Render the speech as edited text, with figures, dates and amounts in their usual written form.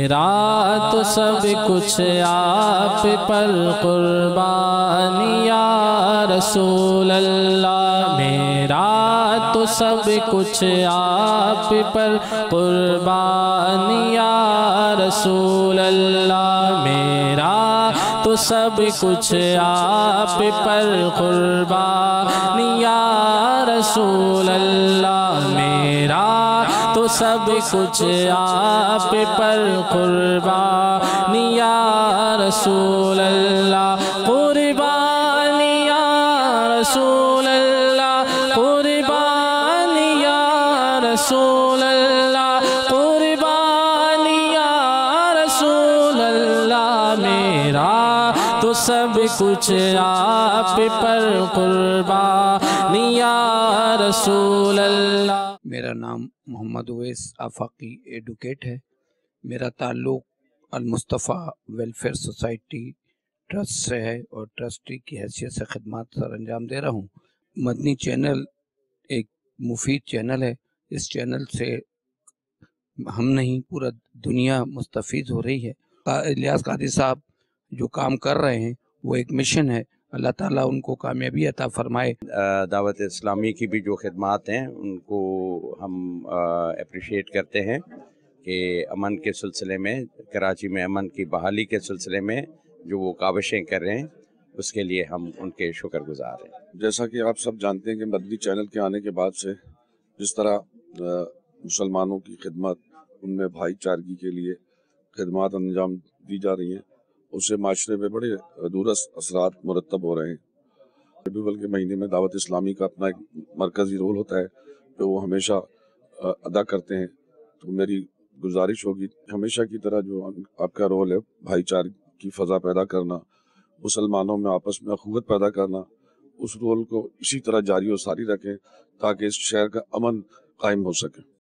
میرا تو سب کچھ آپ پر قربان یا رسول اللہ، میرا تو سب کچھ آپ پر قربان یا رسول اللہ، میرا تو سب کچھ آپ پر قربان یا رسول اللہ، میرا تو سب کچھ آپ پر قربان یا رسول اللہ، قربان یا رسول اللہ، قربان یا رسول اللہ، قربان یا رسول اللہ، میرا تو سب کچھ آپ پر قربان یا رسول اللہ۔ میرا نام محمد اویس آفاقی ایڈوکیٹ ہے۔ میرا تعلق المصطفیٰ ویلفیئر سوسائٹی ٹرسٹ سے ہے اور ٹرسٹی کی حیثیت سے خدمات سر انجام دے رہا ہوں۔ مدنی چینل ایک مفید چینل ہے، اس چینل سے ہم نہیں پورا دنیا مستفید ہو رہی ہے۔ الیاس قادری صاحب جو کام کر رہے ہیں وہ ایک مشن ہے، اللہ تعالیٰ ان کو کامیابی عطا فرمائے۔ دعوت اسلامی کی بھی جو خدمات ہیں ان کو ہم اپریشیٹ کرتے ہیں کہ امن کے سلسلے میں، کراچی میں امن کی بحالی کے سلسلے میں جو وہ کاوشیں کر رہے ہیں اس کے لیے ہم ان کے شکر گزار ہیں۔ جیسا کہ آپ سب جانتے ہیں کہ مدنی چینل کے آنے کے بعد سے جس طرح مسلمانوں کی خدمت، ان میں بھائی چارگی کے لیے خدمات انجام دی جا رہی ہیں، اس سے معاشرے میں بڑے دورست اثرات مرتب ہو رہے ہیں۔ ربیع کے مہینے میں دعوت اسلامی کا اپنا ایک مرکزی رول ہوتا ہے جو وہ ہمیشہ ادا کرتے ہیں، تو میری گزارش ہوگی ہمیشہ کی طرح جو آپ کا رول ہے بھائی چارگی کی فضا پیدا کرنا، مسلمانوں میں آپس میں اخوت پیدا کرنا، اس رول کو اسی طرح جاری و ساری رکھیں تاکہ اس شہر کا امن قائم ہو سکے۔